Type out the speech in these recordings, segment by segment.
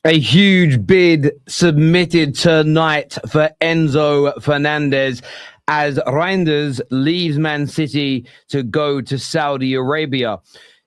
A huge bid submitted tonight for Enzo Fernandez as Reinders leaves Man City to go to Saudi Arabia.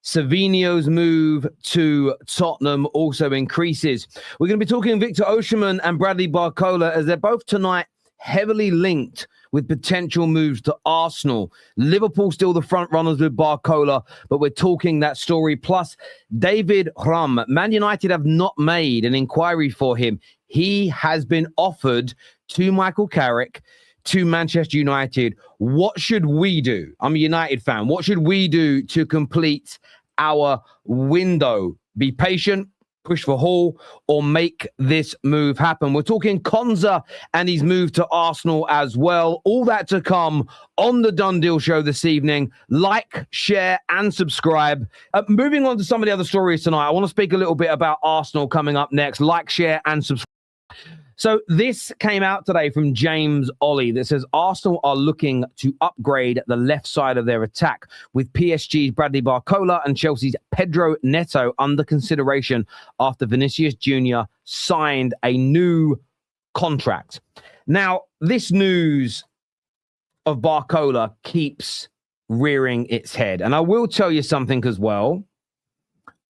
Savinho's move to Tottenham also increases. We're going to be talking Victor Osimhen and Bradley Barcola as they're both tonight heavily linked with potential moves to Arsenal. Liverpool still the front runners with Barcola, but we're talking that story. Plus, David Rum. Man United have not made an inquiry for him. He has been offered to Michael Carrick, to Manchester United. What should we do? I'm a United fan. What should we do to complete our window? Be patient, push for Hall, or make this move happen. We're talking Konza and his move to Arsenal as well. All that to come on the Done Deal Show this evening. Like, share, and subscribe. Moving on to some of the other stories tonight, I want to speak a little bit about Arsenal coming up next. Like, share, and subscribe. So this came out today from James Ollie that says Arsenal are looking to upgrade the left side of their attack with PSG's Bradley Barcola and Chelsea's Pedro Neto under consideration after Vinicius Jr. signed a new contract. Now, this news of Barcola keeps rearing its head. And I will tell you something as well.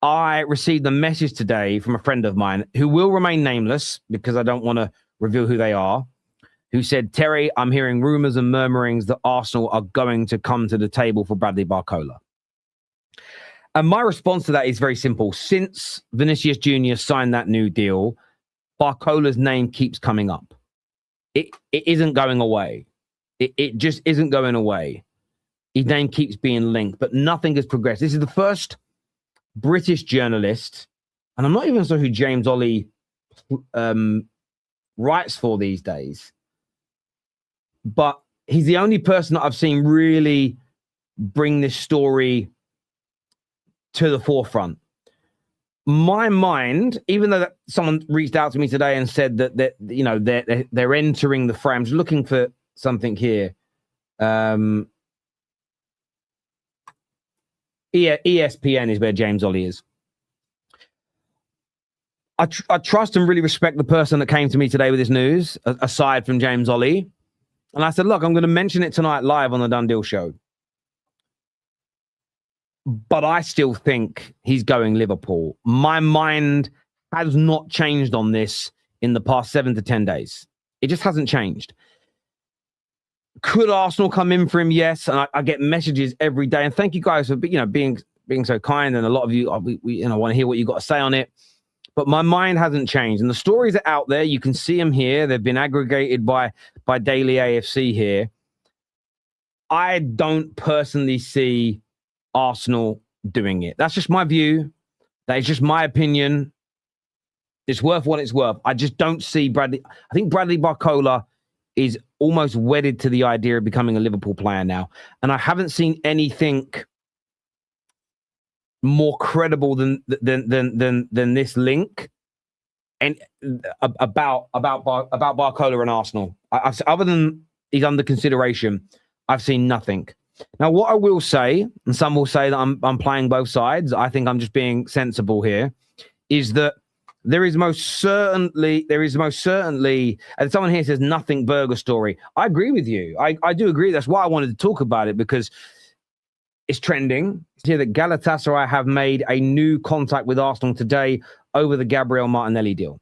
I received a message today from a friend of mine who will remain nameless because I don't want to reveal who they are, who said, Terry, I'm hearing rumors and murmurings that Arsenal are going to come to the table for Bradley Barcola. And my response to that is very simple. Since Vinicius Jr. signed that new deal, Barcola's name keeps coming up. It isn't going away. It just isn't going away. His name keeps being linked, but nothing has progressed. This is the first British journalist, and I'm not even sure who James Ollie writes for these days, but he's the only person that I've seen really bring this story to the forefront. My mind, even though someone reached out to me today and said that they're entering the frame, I'm just looking for something here. ESPN is where James Ollie is. I trust and really respect the person that came to me today with this news, aside from James Ollie. And I said, look, I'm going to mention it tonight live on the Done Deal Show. But I still think he's going Liverpool. My mind has not changed on this in the past 7 to 10 days. It just hasn't changed. Could Arsenal come in for him? Yes. And I get messages every day. And thank you guys for being so kind. And a lot of you, we want to hear what you got to say on it. But my mind hasn't changed. And the stories are out there. You can see them here. They've been aggregated by Daily AFC here. I don't personally see Arsenal doing it. That's just my view. That is just my opinion. It's worth what it's worth. I just don't see Bradley. I think Bradley Barcola is almost wedded to the idea of becoming a Liverpool player now. And I haven't seen anything more credible than this link and about Barcola and Arsenal. Other than he's under consideration, I've seen nothing. Now, what I will say, and some will say that I'm playing both sides, I think I'm just being sensible here, is that there is most certainly, and someone here says nothing burger story. I agree with you. I do agree. That's why I wanted to talk about it, because it's trending. It's here that Galatasaray have made a new contact with Arsenal today over the Gabriel Martinelli deal.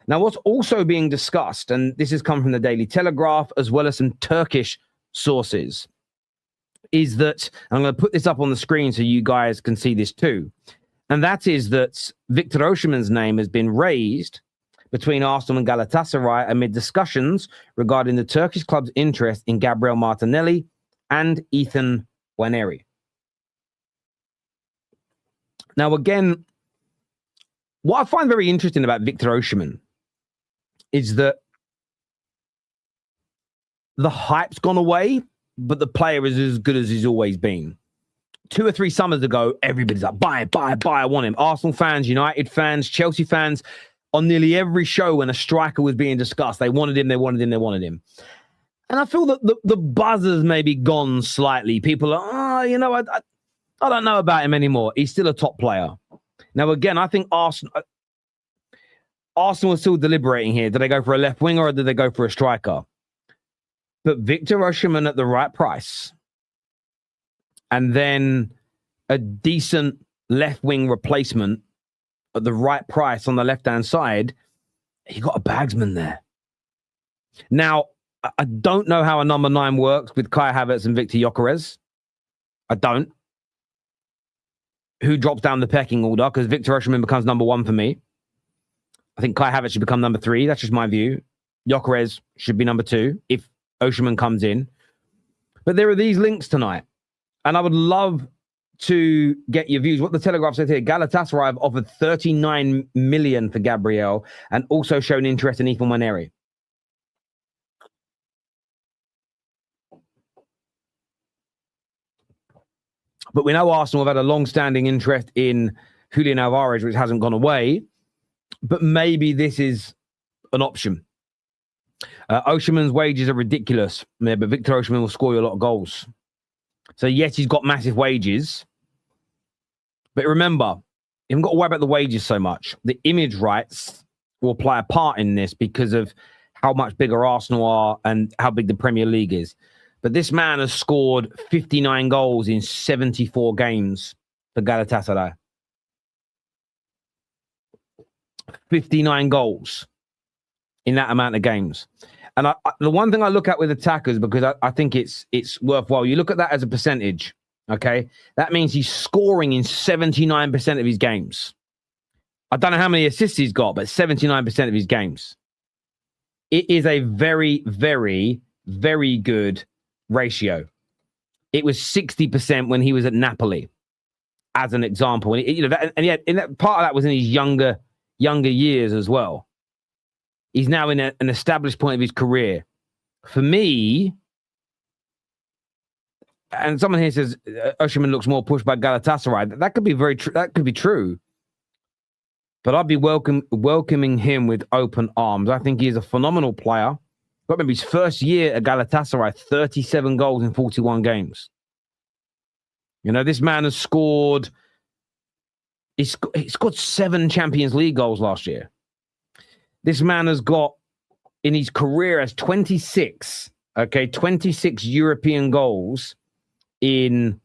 Now, what's also being discussed, and this has come from the Daily Telegraph as well as some Turkish sources, is that, and I'm going to put this up on the screen so you guys can see this too, and that is that Victor Osimhen's name has been raised between Arsenal and Galatasaray amid discussions regarding the Turkish club's interest in Gabriel Martinelli and Ethan Nwaneri. Now, again, what I find very interesting about Victor Osimhen is that the hype's gone away, but the player is as good as he's always been. 2 or 3 summers ago, everybody's like, buy, I want him. Arsenal fans, United fans, Chelsea fans, on nearly every show when a striker was being discussed, they wanted him. And I feel that the buzz has maybe gone slightly. People are, I don't know about him anymore. He's still a top player. Now, again, I think Arsenal, Arsenal are still deliberating here. Do they go for a left winger or do they go for a striker? But Victor Osimhen at the right price, and then a decent left wing replacement at the right price on the left-hand side, you got a bagsman there. Now, I don't know how a number 9 works with Kai Havertz and Victor Gyökeres. I don't. Who drops down the pecking order? Because Victor Osimhen becomes number 1 for me. I think Kai Havertz should become number 3. That's just my view. Gyökeres should be number 2 if Osimhen comes in. But there are these links tonight. And I would love to get your views. What the Telegraph said here, Galatasaray have offered 39 million for Gabriel and also shown interest in Ethan Nwaneri. But we know Arsenal have had a long-standing interest in Julián Álvarez, which hasn't gone away. But maybe this is an option. Osimhen's wages are ridiculous. Yeah, but Victor Osimhen will score you a lot of goals. So, yes, he's got massive wages. But remember, you haven't got to worry about the wages so much. The image rights will play a part in this because of how much bigger Arsenal are and how big the Premier League is. But this man has scored 59 goals in 74 games for Galatasaray. 59 goals in that amount of games. And the one thing I look at with attackers, because I think it's worthwhile, you look at that as a percentage, okay? That means he's scoring in 79% of his games. I don't know how many assists he's got, but 79% of his games. It is a very, very, very good ratio. It was 60% when he was at Napoli, as an example. And, part of that was in his younger years as well. He's now in an established point of his career. For me, and someone here says Osimhen looks more pushed by Galatasaray. That could be very true. That could be true. But I'd be welcoming him with open arms. I think he's a phenomenal player. Got maybe his first year at Galatasaray, 37 goals in 41 games. You know, this man has scored. He scored 7 Champions League goals last year. This man has got, in his career, as 26 European goals in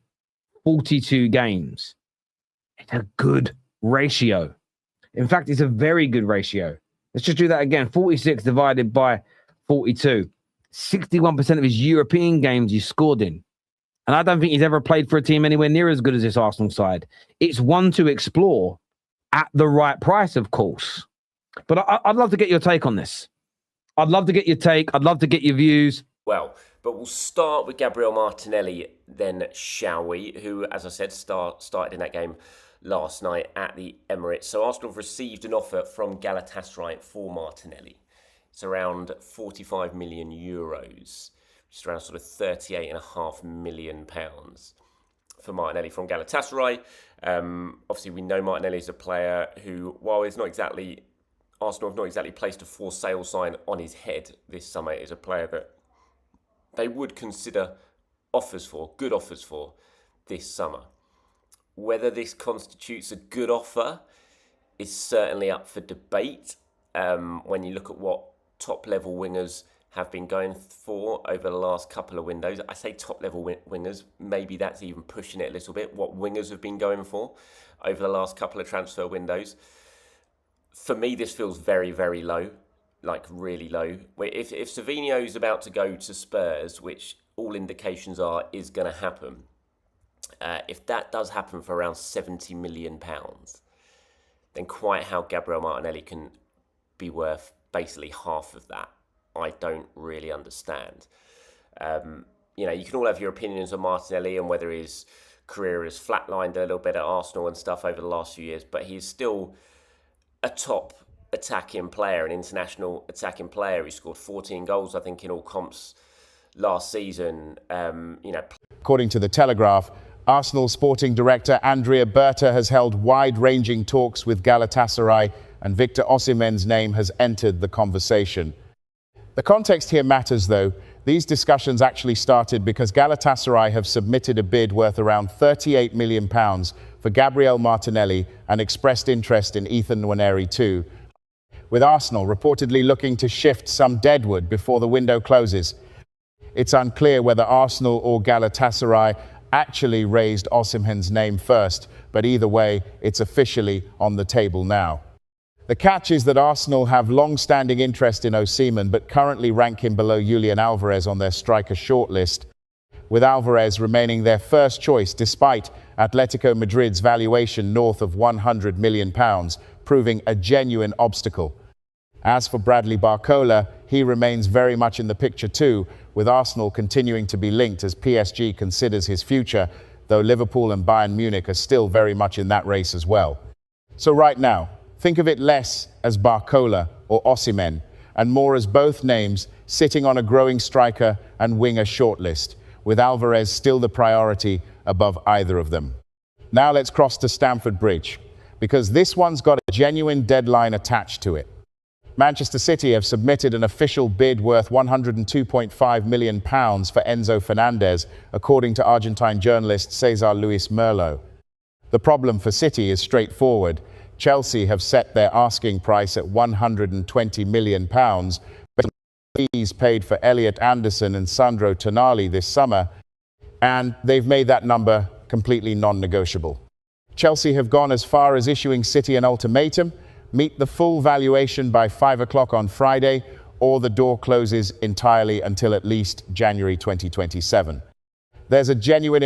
42 games. It's a good ratio. In fact, it's a very good ratio. Let's just do that again. 46 divided by 42. 61% of his European games he's scored in. And I don't think he's ever played for a team anywhere near as good as this Arsenal side. It's one to explore at the right price, of course. But I'd love to get your take on this. I'd love to get your take. I'd love to get your views. Well, but we'll start with Gabriel Martinelli then, shall we? Who, as I said, started in that game last night at the Emirates. So Arsenal have received an offer from Galatasaray for Martinelli. It's around 45 million euros, which is around sort of 38.5 million pounds for Martinelli from Galatasaray. Obviously, we know Martinelli is a player who, while he's not exactly, Arsenal have not exactly placed a for sale sign on his head this summer, is a player that they would consider good offers for this summer. Whether this constitutes a good offer is certainly up for debate. When you look at what top-level wingers have been going for over the last couple of windows. I say top-level wingers, maybe that's even pushing it a little bit, what wingers have been going for over the last couple of transfer windows. For me, this feels very, very low, like really low. If Savinho is about to go to Spurs, which all indications are is going to happen, if that does happen for around £70 million, then quite how Gabriel Martinelli can be worth basically half of that, I don't really understand. You can all have your opinions on Martinelli and whether his career has flatlined a little bit at Arsenal and stuff over the last few years, but he's still a top attacking player, an international attacking player. He scored 14 goals, I think, in all comps last season. According to the Telegraph, Arsenal sporting director Andrea Berta has held wide-ranging talks with Galatasaray, and Victor Osimhen's name has entered the conversation. The context here matters, though. These discussions actually started because Galatasaray have submitted a bid worth around £38 million for Gabriel Martinelli and expressed interest in Ethan Nwaneri too. with Arsenal reportedly looking to shift some deadwood before the window closes. It's unclear whether Arsenal or Galatasaray actually raised Osimhen's name first, but either way, it's officially on the table now. The catch is that Arsenal have long-standing interest in Osimhen, but currently rank him below Julián Álvarez on their striker shortlist, with Álvarez remaining their first choice despite Atletico Madrid's valuation north of £100 million, proving a genuine obstacle. As for Bradley Barcola, he remains very much in the picture too, with Arsenal continuing to be linked as PSG considers his future, though Liverpool and Bayern Munich are still very much in that race as well. So right now, think of it less as Barcola or Osimhen, and more as both names sitting on a growing striker and winger shortlist, with Álvarez still the priority above either of them. Now let's cross to Stamford Bridge, because this one's got a genuine deadline attached to it. Manchester City have submitted an official bid worth £102.5 million for Enzo Fernandez, according to Argentine journalist Cesar Luis Merlo. The problem for City is straightforward. Chelsea have set their asking price at £120 million, based on fees paid for Elliot Anderson and Sandro Tonali this summer, and they've made that number completely non-negotiable. Chelsea have gone as far as issuing City an ultimatum: meet the full valuation by 5 o'clock on Friday, or the door closes entirely until at least January 2027. There's a genuine